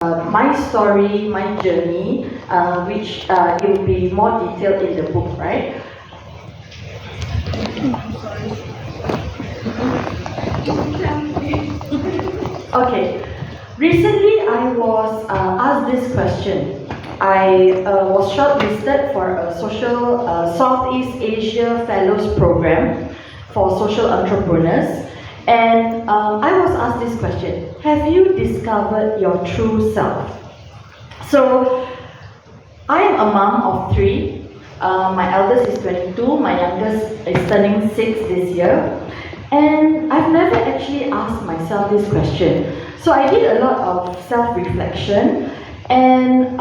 my story, my journey, which it will be more detailed in the book, right? Okay. Recently, I was asked this question. I was shortlisted for a social Southeast Asia Fellows Program for social entrepreneurs, and I was asked this question: have you discovered your true self? So, I am a mom of three. My eldest is 22, my youngest is turning 6 this year. And I've never actually asked myself this question. So I did a lot of self-reflection, and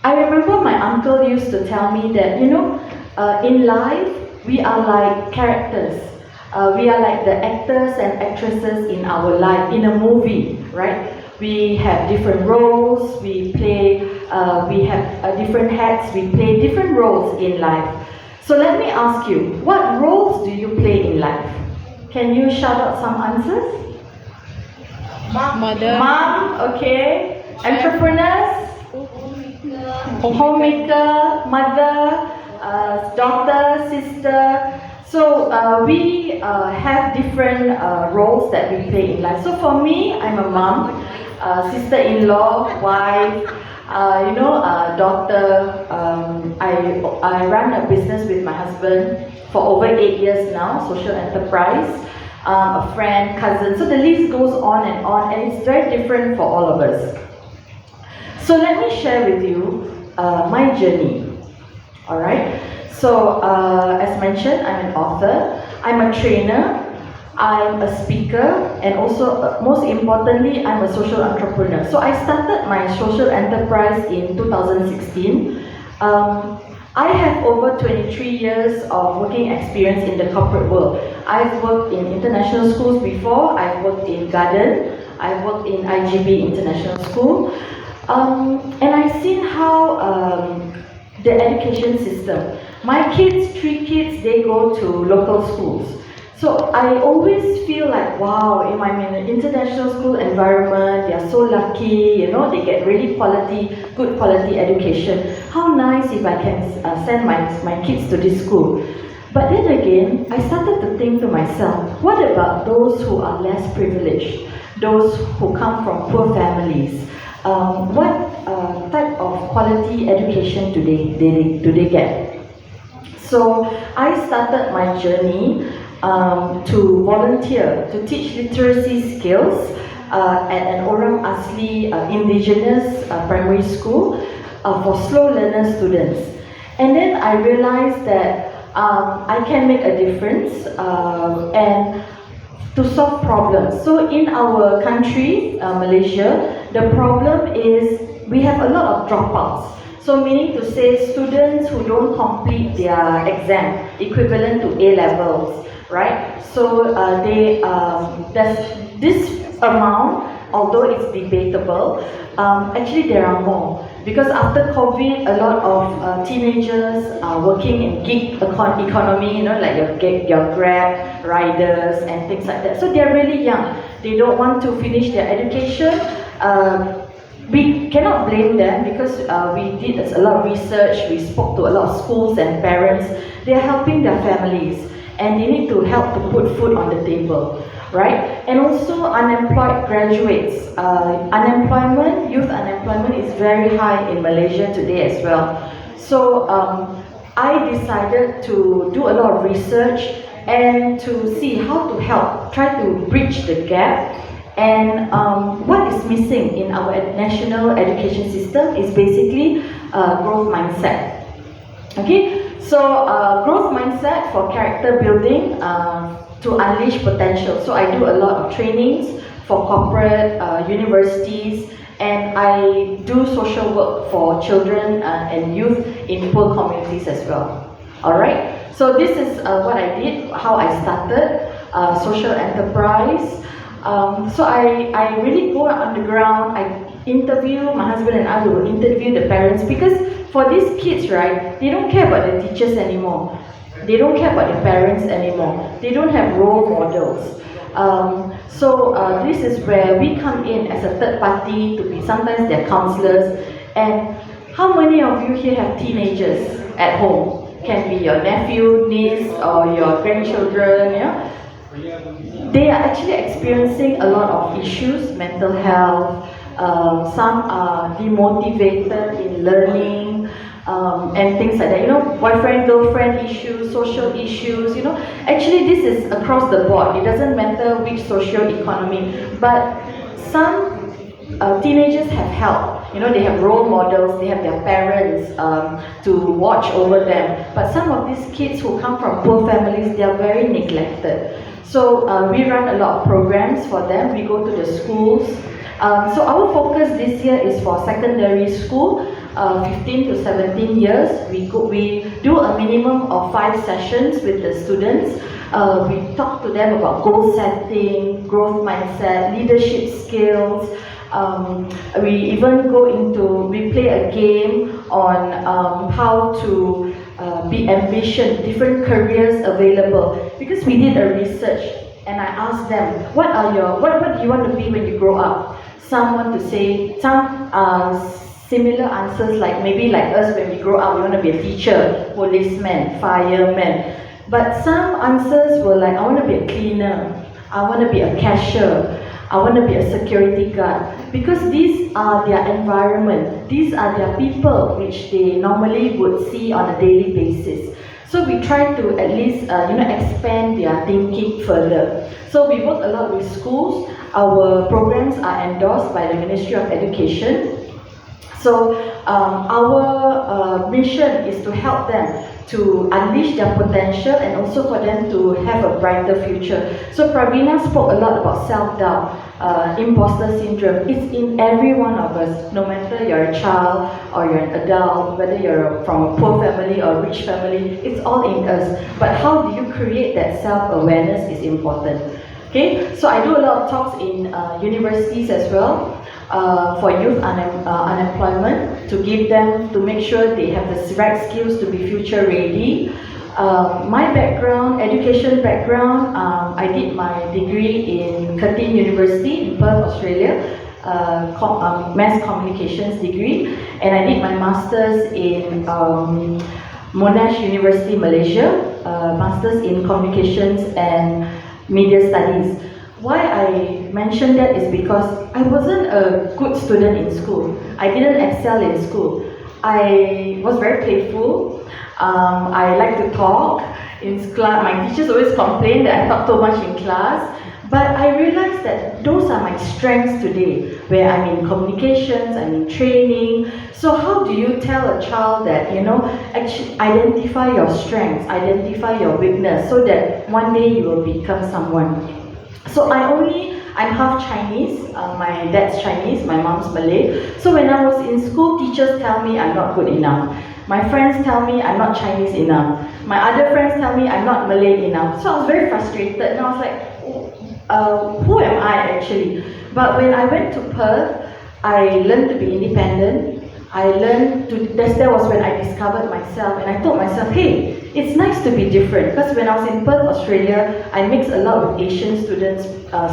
I remember my uncle used to tell me that, in life, we are like characters. We are like the actors and actresses in our life, in a movie, right? We have different roles, we have different hats, we play different roles in life. So let me ask you, what roles do you play in life? Can you shout out some answers? Mother. Mom, okay. Entrepreneurs? Homemaker, mother, daughter, sister. So we have different roles that we play in life. So for me, I'm a mom, sister-in-law, wife, daughter. I run a business with my husband for over 8 years now, social enterprise, a friend, cousin. So the list goes on, and it's very different for all of us. So let me share with you my journey. All right. So as mentioned, I'm an author. I'm a trainer. I'm a speaker, and also, most importantly, I'm a social entrepreneur. So I started my social enterprise in 2016. I have over 23 years of working experience in the corporate world. I've worked in international schools before. I've worked in Garden. I've worked in IGB International School. And I've seen how the education system. My kids, 3 kids, they go to local schools. So I always feel like, wow, if I'm in an international school environment, they are so lucky, they get really good quality education. How nice if I can send my kids to this school. But then again, I started to think to myself, what about those who are less privileged? Those who come from poor families? What type of quality education do they get? So I started my journey to volunteer, to teach literacy skills at an Orang Asli indigenous primary school for slow learner students. And then I realized that I can make a difference and to solve problems. So in our country, Malaysia, the problem is we have a lot of dropouts. So meaning to say students who don't complete their exam equivalent to A levels, right? So there's this amount, although it's debatable, actually there are more. Because after COVID, a lot of teenagers are working in gig economy, like your Grab riders and things like that. So they're really young. They don't want to finish their education. We cannot blame them because we did a lot of research, we spoke to a lot of schools and parents. They are helping their families and they need to help to put food on the table, right? And also unemployed graduates. Youth unemployment is very high in Malaysia today as well. So I decided to do a lot of research and to see how to help, try to bridge the gap. And what is missing in our national education system is basically growth mindset. Okay, so growth mindset for character building to unleash potential. So I do a lot of trainings for corporate universities, and I do social work for children and youth in poor communities as well. All right, so this is what I did, how I started social enterprise. So I really go on the ground. I interview, my husband and I will interview the parents, because for these kids, right, they don't care about the teachers anymore. They don't care about the parents anymore. They don't have role models. This is where we come in as a third party to be sometimes their counselors. And how many of you here have teenagers at home? Can be your nephew, niece, or your grandchildren, yeah? They are actually experiencing a lot of issues, mental health, some are demotivated in learning, and things like that. You know, boyfriend, girlfriend issues, social issues, you know. Actually, this is across the board. It doesn't matter which socio-economy, but some teenagers have help. You know, they have role models, they have their parents to watch over them. But some of these kids who come from poor families, they are very neglected. So we run a lot of programs for them. We go to the schools. So our focus this year is for secondary school, 15 to 17 years. We do a minimum of 5 sessions with the students. We talk to them about goal setting, growth mindset, leadership skills. We even we play a game on how to be ambition, different careers available. Because we did a research and I asked them, what do you want to be when you grow up? Some want to say, some similar answers like maybe like us when we grow up, we want to be a teacher, policeman, fireman. But some answers were like, I want to be a cleaner, I want to be a cashier, I want to be a security guard. Because these are their environment, these are their people which they normally would see on a daily basis. So we try to at least expand their thinking further. So we work a lot with schools. Our programs are endorsed by the Ministry of Education. So our mission is to help them to unleash their potential and also for them to have a brighter future. So Pravina spoke a lot about self-doubt, imposter syndrome. It's in every one of us, no matter you're a child or you're an adult, whether you're from a poor family or a rich family, it's all in us. But how do you create that self-awareness is important. Okay, so I do a lot of talks in universities as well. For youth unemployment, to give them, to make sure they have the right skills to be future ready. My background, education background, I did my degree in Curtin University in Perth, Australia, mass communications degree, and I did my masters in Monash University, Malaysia, masters in communications and media studies. Why I mention that is because I wasn't a good student in school. I didn't excel in school. I was very playful. I like to talk in class. My teachers always complained that I talk too much in class. But I realized that those are my strengths today, where I'm in communications, I'm in training. So how do you tell a child that, actually identify your strengths, identify your weakness, so that one day you will become someone? So I'm half Chinese, my dad's Chinese, my mom's Malay. So when I was in school, teachers tell me I'm not good enough. My friends tell me I'm not Chinese enough. My other friends tell me I'm not Malay enough. So I was very frustrated and I was like, who am I actually? But when I went to Perth, I learned to be independent. That was when I discovered myself and I told myself, hey, it's nice to be different. Because when I was in Perth, Australia, I mixed a lot with Asian students,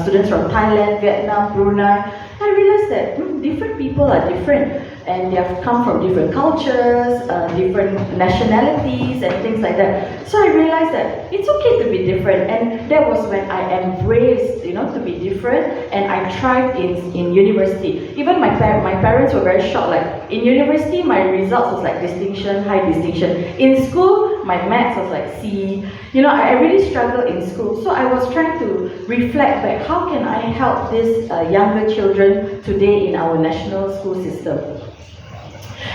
students from Thailand, Vietnam, Brunei. I realized that different people are different and they have come from different cultures, different nationalities and things like that. So I realized that it's okay to be different, and that was when I embraced, to be different, and I thrived in university. Even my parents were very shocked. Like in university, my results was like distinction, high distinction. In school, my maths was like C. I really struggled in school. So I was trying to reflect back, how can I help these younger children today in our national school system?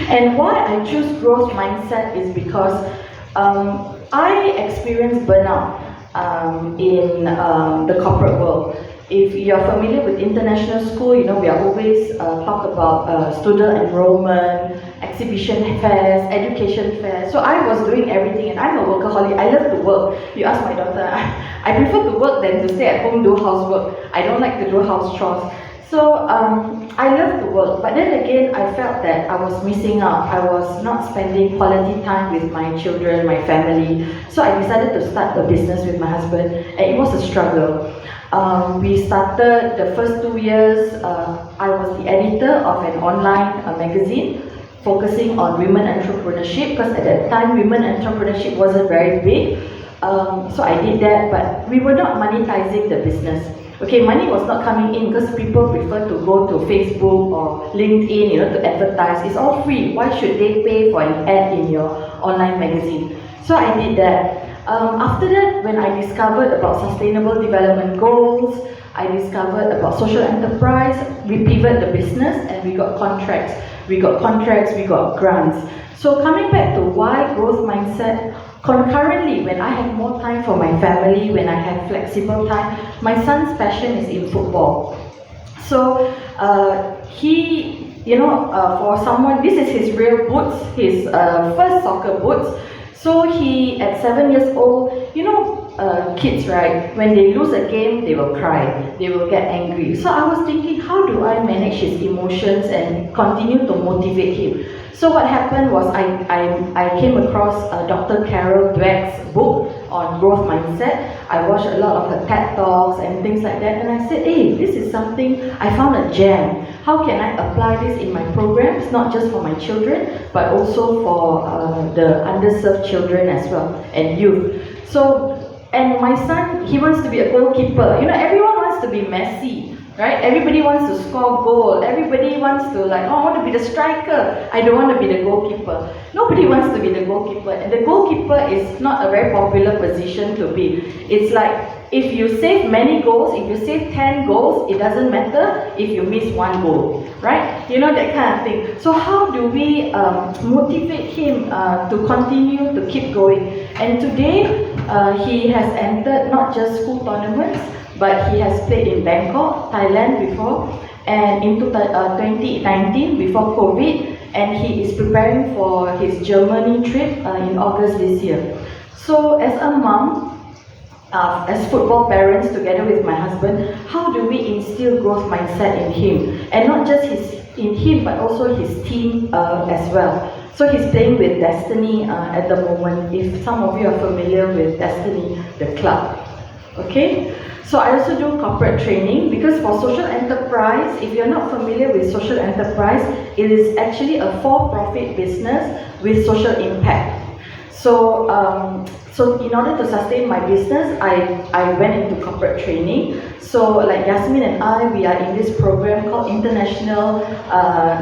And why I choose growth mindset is because I experienced burnout in the corporate world. If you're familiar with international school, we are always talk about student enrollment, exhibition fairs, education fairs. So I was doing everything, and I'm a workaholic. I love to work. You ask my daughter, I prefer to work than to stay at home do housework. I don't like to do house chores. So I love to work, but then again, I felt that I was missing out. I was not spending quality time with my children, my family. So I decided to start a business with my husband, and it was a struggle. We started the first 2 years, I was the editor of an online magazine focusing on women entrepreneurship, because at that time women entrepreneurship wasn't very big. So I did that, but we were not monetizing the business. Okay, money was not coming in because people prefer to go to Facebook or LinkedIn, to advertise. It's all free. Why should they pay for an ad in your online magazine? So I did that. After that, when I discovered about sustainable development goals, I discovered about social enterprise, we pivoted the business and we got contracts. We got grants. So coming back to why growth mindset, concurrently, when I have more time for my family, when I have flexible time, my son's passion is in football. So he, for someone, this is his real boots, his first soccer boots. So he, at 7 years old, kids, right? When they lose a game, they will cry, they will get angry. So I was thinking, how do I manage his emotions and continue to motivate him? So what happened was I came across Dr. Carol Dweck's book on growth mindset. I watched a lot of her TED Talks and things like that, and I said, hey, this is something, I found a gem. How can I apply this in my programs, not just for my children, but also for the underserved children as well, and youth. So, and my son, he wants to be a goalkeeper. Everyone wants to be Messi, right? Everybody wants to score goal. Everybody wants to I want to be the striker. I don't want to be the goalkeeper. Nobody wants to be the goalkeeper. And the goalkeeper is not a very popular position to be. It's like, if you save many goals, if you save 10 goals, it doesn't matter if you miss 1 goal, right? That kind of thing. So how do we motivate him to continue to keep going? And today, he has entered not just school tournaments, but he has played in Bangkok, Thailand before, and in 2019, before COVID, and he is preparing for his Germany trip in August this year. So as a mom, as football parents, together with my husband, how do we instill growth mindset in him? And not just in him, but also his team as well. So he's playing with Destiny at the moment, if some of you are familiar with Destiny, the club. Okay? So I also do corporate training, because for social enterprise, if you're not familiar with social enterprise, it is actually a for-profit business with social impact. So, so in order to sustain my business, I went into corporate training. So like Yasmin and I, we are in this program called International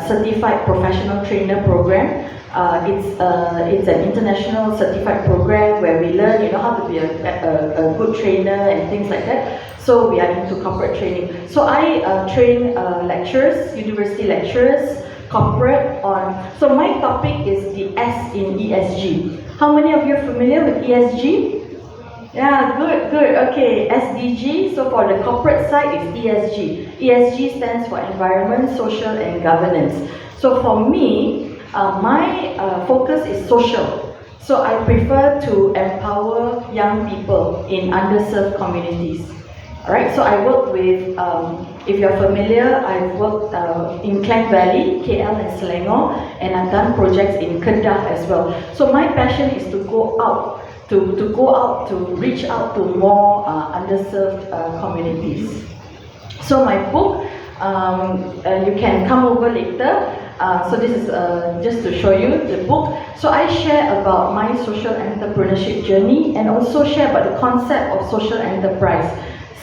Certified Professional Trainer Program. It's an international certified program where we learn, how to be a good trainer and things like that. So we are into corporate training. So I train lecturers, university lecturers, corporate on. So my topic is the S in ESG. How many of you are familiar with ESG? Yeah, good. Okay, SDG. So for the corporate side is ESG. ESG stands for environment, social, and governance. So for me, my focus is social. So I prefer to empower young people in underserved communities. Alright, so I work with, if you're familiar, I've worked in Klang Valley, KL and Selangor, and I've done projects in Kedah as well. So my passion is to go out, to reach out to more underserved communities. So my book, you can come over later. So this is just to show you the book. So I share about my social entrepreneurship journey and also share about the concept of social enterprise.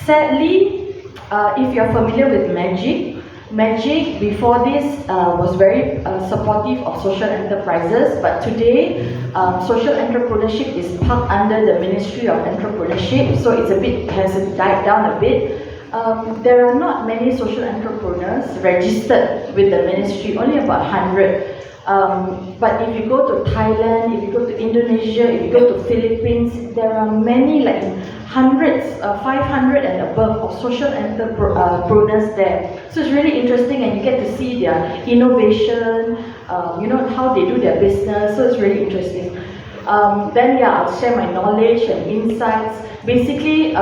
Sadly, if you're familiar with Magic before this was very supportive of social enterprises, but today social entrepreneurship is parked under the Ministry of Entrepreneurship, so has died down a bit. There are not many social entrepreneurs registered with the ministry, only about 100. But if you go to Thailand, if you go to Indonesia, if you go to Philippines, there are many, like hundreds, 500 and above of social entrepreneurs there. So it's really interesting, and you get to see their innovation, how they do their business. So it's really interesting. Then I'll share my knowledge and insights. Basically,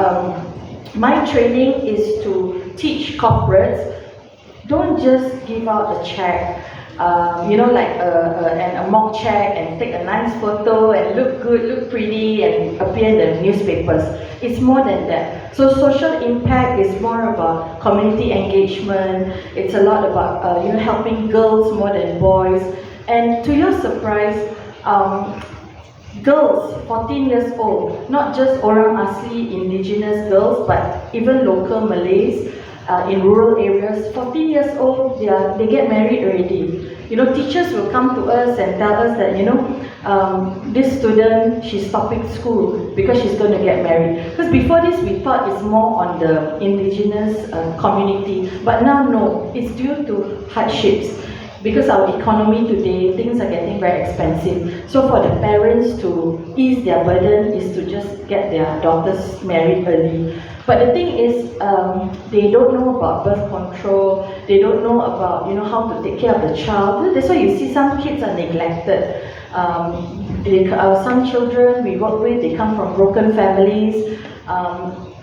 my training is to teach corporates, don't just give out a check. like a mock check and take a nice photo and look good, look pretty and appear in the newspapers. It's more than that. So social impact is more about community engagement. It's a lot about helping girls more than boys. And to your surprise, girls 14 years old, not just orang asli indigenous girls, but even local Malays in rural areas, 14 years old, they get married already. Teachers will come to us and tell us that, this student, she's stopping school because she's going to get married. Because before this, we thought it's more on the indigenous community, but now no, it's due to hardships. Because our economy today, things are getting very expensive. So for the parents to ease their burden is to just get their daughters married early. But the thing is, they don't know about birth control. They don't know about how to take care of the child. That's why you see some kids are neglected. Some children we work with, they come from broken families.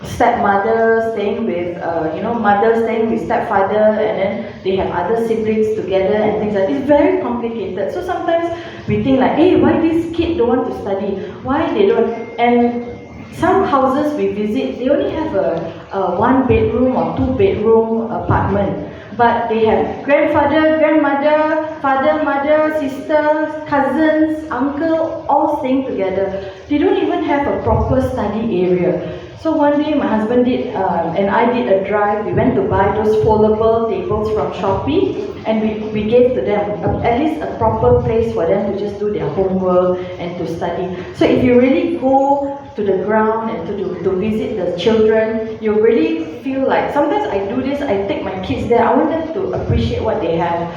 Stepmother staying with, mother staying with stepfather, and then they have other siblings together and things like that. It's very complicated. So sometimes we think like, hey, why this kid don't want to study? Why they don't? And some houses we visit, they only have a 1 bedroom or 2 bedroom apartment. But they have grandfather, grandmother, father, mother, sister, cousins, uncle, all staying together. They don't even have a proper study area. So one day my husband did, and I did a drive. We went to buy those foldable tables from Shopee, and we gave to them at least a proper place for them to just do their homework and to study. So if you really go to the ground and to visit the children, you really feel like, sometimes I do this, I take my kids there, I want them to appreciate what they have.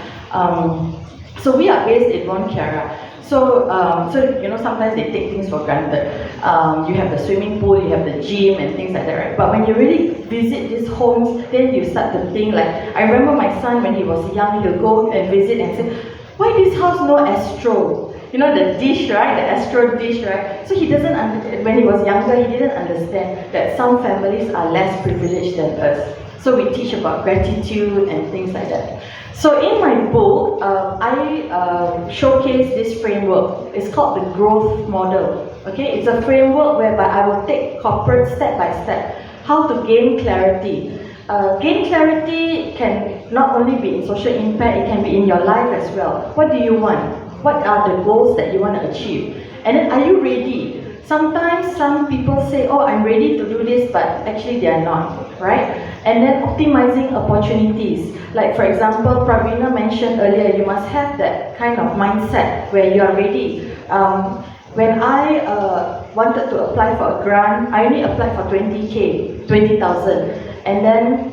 So we are based in Mount Kiara. So sometimes they take things for granted. You have the swimming pool, you have the gym and things like that, right? But when you really visit these homes, then you start to think like, I remember my son when he was young, he'll go and visit and say, why this house no Astro? The dish, right? The Astro dish, right? So he doesn't, when he was younger, he didn't understand that some families are less privileged than us. So we teach about gratitude and things like that. So in my book, I showcase this framework. It's called the growth model. Okay, it's a framework whereby I will take corporate step by step how to gain clarity. Gain clarity can not only be in social impact, it can be in your life as well. What do you want? What are the goals that you want to achieve? And then, are you ready? Sometimes some people say, oh, I'm ready to do this, but actually they are not, right? And then optimizing opportunities. Like for example, Pravina mentioned earlier, you must have that kind of mindset where you are ready. When I wanted to apply for a grant, I only applied for 20,000. And then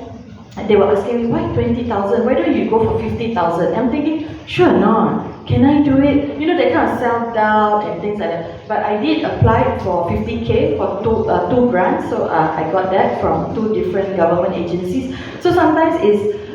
they were asking me, why 20,000? Why don't you go for 50,000? I'm thinking, sure not. Can I do it? That kind of self-doubt and things like that. But I did apply for 50K for two grants, so I got that from 2 different government agencies. So sometimes it's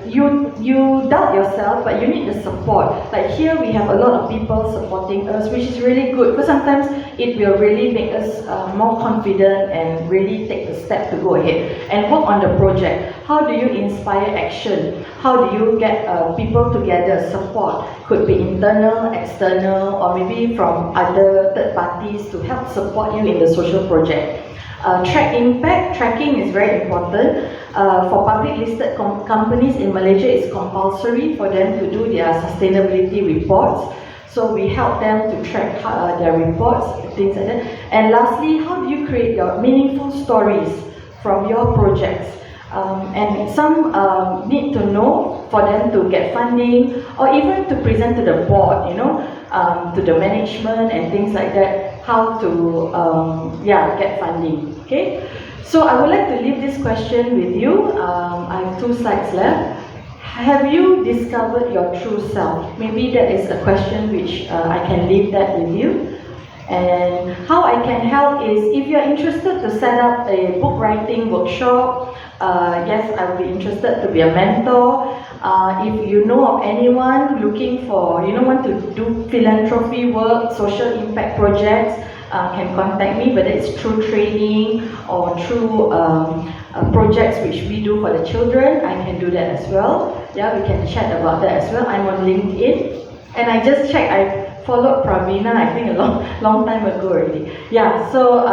you doubt yourself, but you need the support. Like here we have a lot of people supporting us, which is really good, because sometimes it will really make us more confident and really take the step to go ahead and work on the project. How do you inspire action? How do you get people together, support? Could be internal, external, or maybe from other third parties to help support you in the social project. Track impact, tracking is very important. For public listed companies in Malaysia, it's compulsory for them to do their sustainability reports. So we help them to track their reports, things like that. And lastly, how do you create your meaningful stories from your projects? And some need to know for them to get funding or even to present to the board, to the management and things like that, how to get funding. Okay, so I would like to leave this question with you. I have 2 slides left. Have you discovered your true self? Maybe that is a question which I can leave that with you. And how I can help is, if you're interested to set up a book writing workshop, yes, I would be interested to be a mentor. If you know of anyone looking for, want to do philanthropy work, social impact projects, can contact me, whether it's through training or through projects which we do for the children, I can do that as well. yeah, we can chat about that as well. I'm on LinkedIn, and I just checked, I followed Pravina, I think a long time ago already. Yeah, so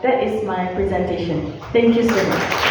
that is my presentation. Thank you so much.